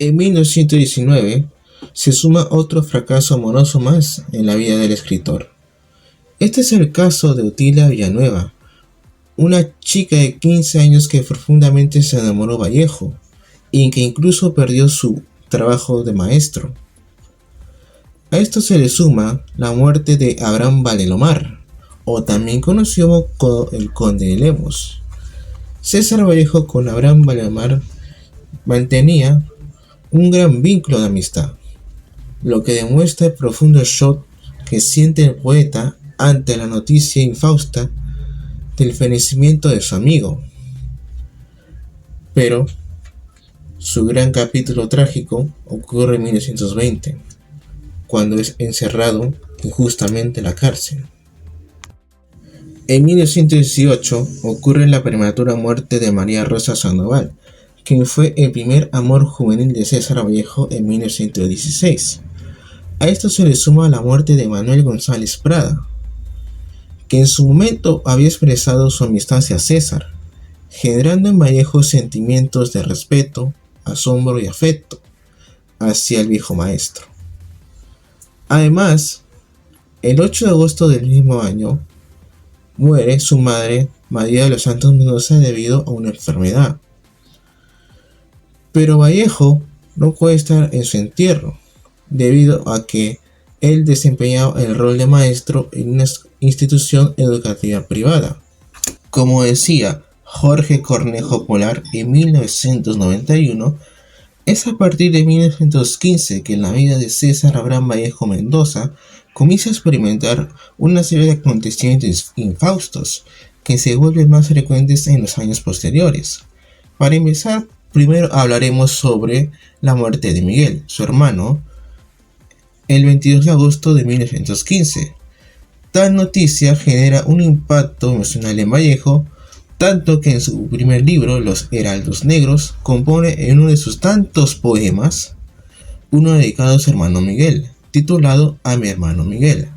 En 1919 se suma otro fracaso amoroso más en la vida del escritor. Este es el caso de Otilia Villanueva, una chica de 15 años que profundamente se enamoró de Vallejo y que incluso perdió su trabajo de maestro. A esto se le suma la muerte de Abraham Valdelomar, o también conocido como el Conde de Lemos. César Vallejo con Abraham Valdelomar mantenía un gran vínculo de amistad, lo que demuestra el profundo shock que siente el poeta ante la noticia infausta del fallecimiento de su amigo. Pero su gran capítulo trágico ocurre en 1920, cuando es encerrado injustamente en la cárcel. En 1918 ocurre la prematura muerte de María Rosa Sandoval, quien fue el primer amor juvenil de César Vallejo en 1916. A esto se le suma la muerte de Manuel González Prada, que en su momento había expresado su amistad hacia César, generando en Vallejo sentimientos de respeto, asombro y afecto hacia el viejo maestro. Además, el 8 de agosto del mismo año, muere su madre, María de los Santos Mendoza, debido a una enfermedad. Pero Vallejo no puede estar en su entierro, debido a que él desempeñaba el rol de maestro en una institución educativa privada. Como decía Jorge Cornejo Polar en 1991, es a partir de 1915 que en la vida de César Abraham Vallejo Mendoza comienza a experimentar una serie de acontecimientos infaustos que se vuelven más frecuentes en los años posteriores. Para empezar, primero hablaremos sobre la muerte de Miguel, su hermano, el 22 de agosto de 1915. Tal noticia genera un impacto emocional en Vallejo, tanto que en su primer libro, Los Heraldos Negros, compone en uno de sus tantos poemas uno dedicado a su hermano Miguel, titulado A mi hermano Miguel.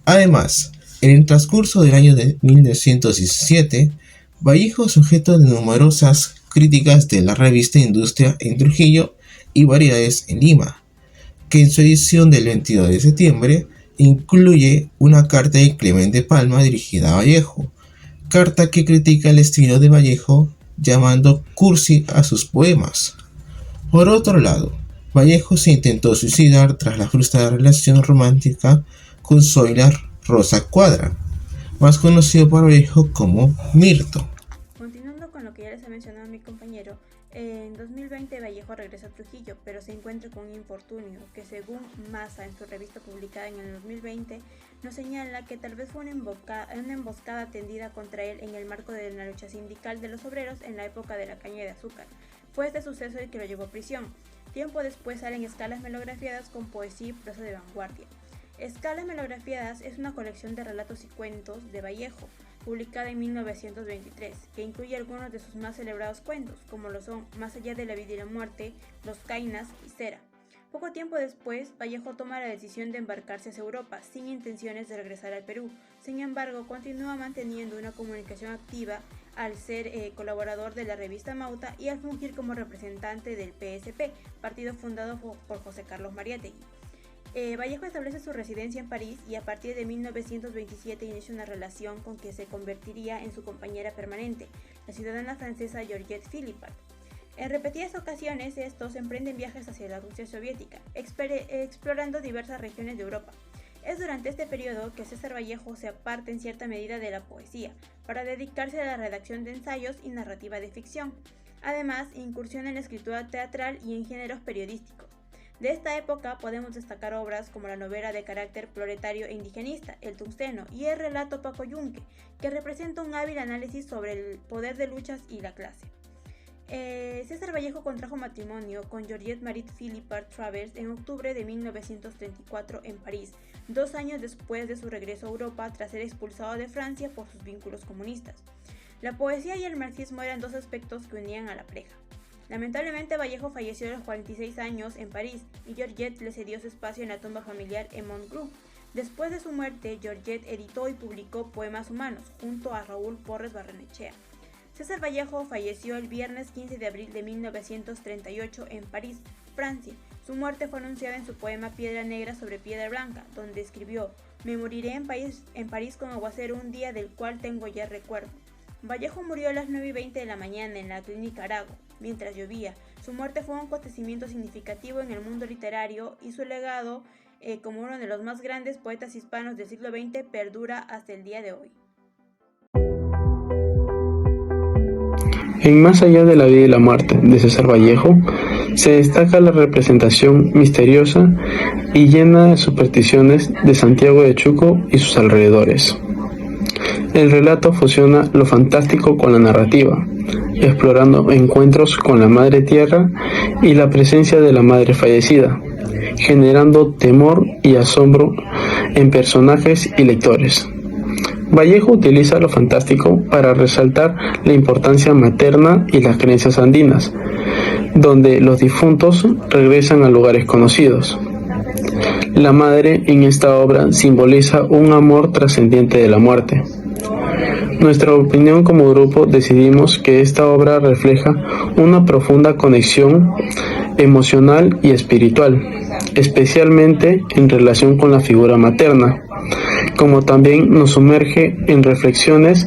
Además, en el transcurso del año de 1917, Vallejo es sujeto de numerosas críticas de la revista Industria en Trujillo y Variedades en Lima, que en su edición del 22 de septiembre incluye una carta de Clemente Palma dirigida a Vallejo, carta que critica el estilo de Vallejo llamando cursi a sus poemas. Por otro lado, Vallejo se intentó suicidar tras la frustrada relación romántica con Zoila Rosa Cuadra, más conocido por Vallejo como Mirto. Continuando con lo que ya les ha mencionado mi compañero, en 2020 Vallejo regresa a Trujillo, pero se encuentra con un infortunio que, según Masa en su revista publicada en el 2020, nos señala que tal vez fue una emboscada tendida contra él en el marco de la lucha sindical de los obreros en la época de la caña de azúcar. Fue este suceso el que lo llevó a prisión. Tiempo después salen Escalas Melografiadas con poesía y prosa de vanguardia. Escalas Melografiadas es una colección de relatos y cuentos de Vallejo, publicada en 1923, que incluye algunos de sus más celebrados cuentos, como lo son Más allá de la vida y la muerte, Los Cainas y Cera. Poco tiempo después, Vallejo toma la decisión de embarcarse hacia Europa, sin intenciones de regresar al Perú. Sin embargo, continúa manteniendo una comunicación activa al ser colaborador de la revista Mauta y al fungir como representante del PSP, partido fundado por José Carlos Mariátegui. Vallejo establece su residencia en París y a partir de 1927 inicia una relación con que se convertiría en su compañera permanente, la ciudadana francesa Georgette Philippard. En repetidas ocasiones estos emprenden viajes hacia la Rusia soviética, explorando diversas regiones de Europa. Es durante este periodo que César Vallejo se aparta en cierta medida de la poesía, para dedicarse a la redacción de ensayos y narrativa de ficción. Además, incursiona en la escritura teatral y en géneros periodísticos. De esta época podemos destacar obras como la novela de carácter proletario e indigenista, El Tungsteno, y el relato Paco Yunque, que representa un hábil análisis sobre el poder de luchas y la clase. César Vallejo contrajo matrimonio con Georgette Marie Philippard Travers en octubre de 1934 en París, 2 años después de su regreso a Europa tras ser expulsado de Francia por sus vínculos comunistas. La poesía y el marxismo eran dos aspectos que unían a la pareja. Lamentablemente, Vallejo falleció a los 46 años en París y Georgette le cedió su espacio en la tumba familiar en Montgrú. Después de su muerte, Georgette editó y publicó Poemas Humanos junto a Raúl Porres Barrenechea. César Vallejo falleció el viernes 15 de abril de 1938 en París, Francia. Su muerte fue anunciada en su poema Piedra Negra sobre Piedra Blanca, donde escribió: "Me moriré en París con aguacero un día del cual tengo ya recuerdo". Vallejo murió a las 9:20 de la mañana en la clínica Arago, mientras llovía. Su muerte fue un acontecimiento significativo en el mundo literario y su legado, como uno de los más grandes poetas hispanos del siglo XX, perdura hasta el día de hoy. En Más allá de la vida y la muerte, de César Vallejo, se destaca la representación misteriosa y llena de supersticiones de Santiago de Chuco y sus alrededores. El relato fusiona lo fantástico con la narrativa, explorando encuentros con la Madre Tierra y la presencia de la madre fallecida, generando temor y asombro en personajes y lectores. Vallejo utiliza lo fantástico para resaltar la importancia materna y las creencias andinas, donde los difuntos regresan a lugares conocidos. La madre en esta obra simboliza un amor trascendiente de la muerte. Nuestra opinión como grupo decidimos que esta obra refleja una profunda conexión emocional y espiritual, especialmente en relación con la figura materna, como también nos sumerge en reflexiones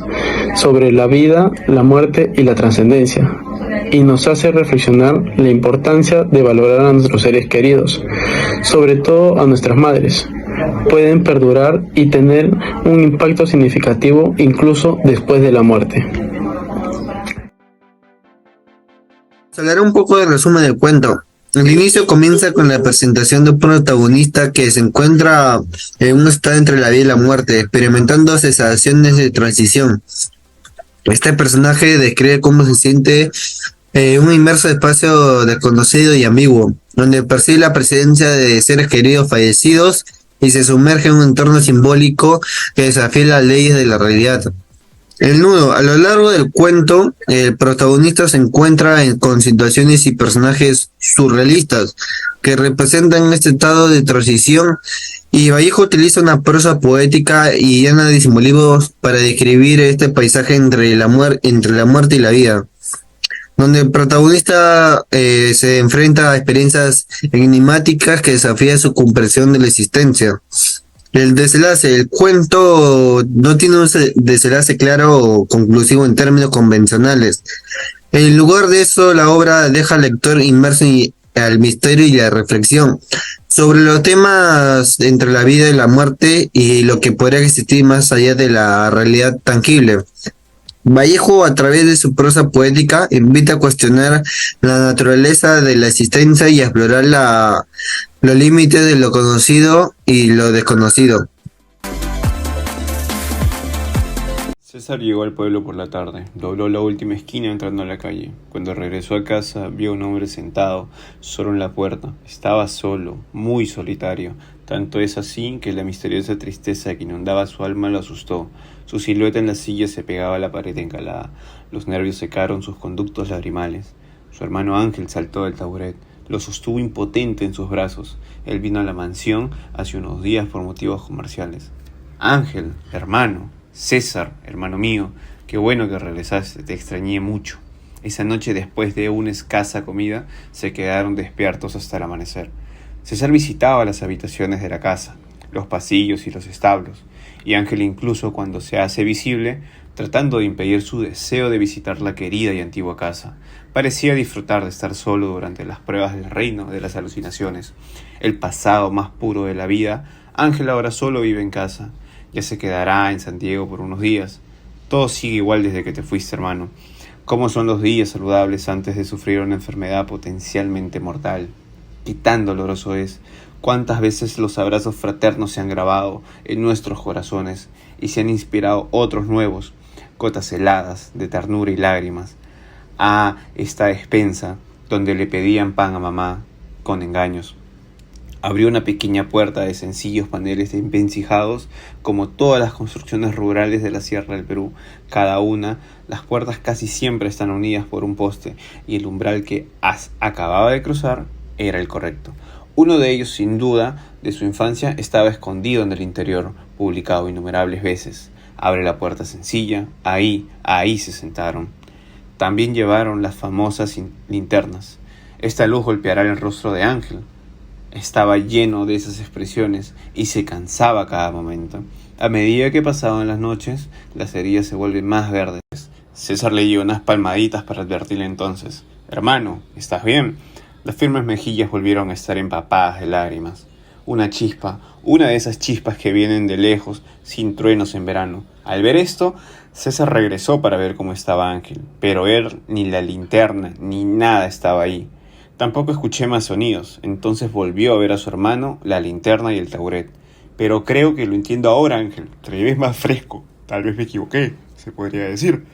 sobre la vida, la muerte y la trascendencia, y nos hace reflexionar la importancia de valorar a nuestros seres queridos, sobre todo a nuestras madres. Pueden perdurar y tener un impacto significativo incluso después de la muerte. Hablaré un poco del resumen del cuento. El inicio comienza con la presentación de un protagonista que se encuentra en un estado entre la vida y la muerte, experimentando sensaciones de transición. Este personaje describe cómo se siente un inmerso espacio desconocido y ambiguo, donde percibe la presencia de seres queridos fallecidos y se sumerge en un entorno simbólico que desafía las leyes de la realidad. El nudo. A lo largo del cuento, el protagonista se encuentra con situaciones y personajes surrealistas que representan este estado de transición, y Vallejo utiliza una prosa poética y llena de simbolismos para describir este paisaje entre la muerte y la vida, donde el protagonista se enfrenta a experiencias enigmáticas que desafían su comprensión de la existencia. El desenlace. El cuento no tiene un desenlace claro o conclusivo en términos convencionales. En lugar de eso, la obra deja al lector inmerso al misterio y la reflexión sobre los temas entre la vida y la muerte y lo que podría existir más allá de la realidad tangible. Vallejo, a través de su prosa poética, invita a cuestionar la naturaleza de la existencia y a explorar los límites de lo conocido y lo desconocido. César llegó al pueblo por la tarde, dobló la última esquina entrando a la calle. Cuando regresó a casa, vio a un hombre sentado solo en la puerta. Estaba solo, muy solitario. Tanto es así que la misteriosa tristeza que inundaba su alma lo asustó. Su silueta en la silla se pegaba a la pared encalada. Los nervios secaron sus conductos lagrimales. Su hermano Ángel saltó del taburet. Lo sostuvo impotente en sus brazos. Él vino a la mansión hace unos días por motivos comerciales. Ángel, hermano. César, hermano mío, qué bueno que regresaste, te extrañé mucho. Esa noche, después de una escasa comida, se quedaron despiertos hasta el amanecer. César visitaba las habitaciones de la casa, los pasillos y los establos, y Ángel, incluso cuando se hace visible, tratando de impedir su deseo de visitar la querida y antigua casa, parecía disfrutar de estar solo durante las pruebas del reino de las alucinaciones. El pasado más puro de la vida, Ángel ahora solo vive en casa. Ya se quedará en San Diego por unos días. Todo sigue igual desde que te fuiste, hermano. ¿Cómo son los días saludables antes de sufrir una enfermedad potencialmente mortal? ¿Qué tan doloroso es? ¿Cuántas veces los abrazos fraternos se han grabado en nuestros corazones y se han inspirado otros nuevos, gotas heladas de ternura y lágrimas? A esta despensa donde le pedían pan a mamá con engaños. Abrió una pequeña puerta de sencillos paneles encijados, como todas las construcciones rurales de la Sierra del Perú. Cada una, las puertas casi siempre están unidas por un poste, y el umbral que acababa de cruzar era el correcto. Uno de ellos, sin duda, de su infancia, estaba escondido en el interior, publicado innumerables veces. Abre la puerta sencilla, ahí se sentaron. También llevaron las famosas linternas. Esta luz golpeará el rostro de Ángel. Estaba lleno de esas expresiones y se cansaba cada momento. A medida que pasaban las noches, las heridas se vuelven más verdes. César le dio unas palmaditas para advertirle entonces: «Hermano, ¿estás bien?». Las firmes mejillas volvieron a estar empapadas de lágrimas. Una chispa, una de esas chispas que vienen de lejos, sin truenos en verano. Al ver esto, César regresó para ver cómo estaba Ángel, pero él, ni la linterna, ni nada estaba ahí. Tampoco escuché más sonidos, entonces volvió a ver a su hermano, la linterna y el tauret. «Pero creo que lo entiendo ahora, Ángel. Te ves más fresco. Tal vez me equivoqué, se podría decir»,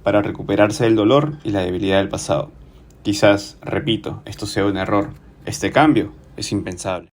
para recuperarse del dolor y la debilidad del pasado. Quizás, repito, esto sea un error. Este cambio es impensable.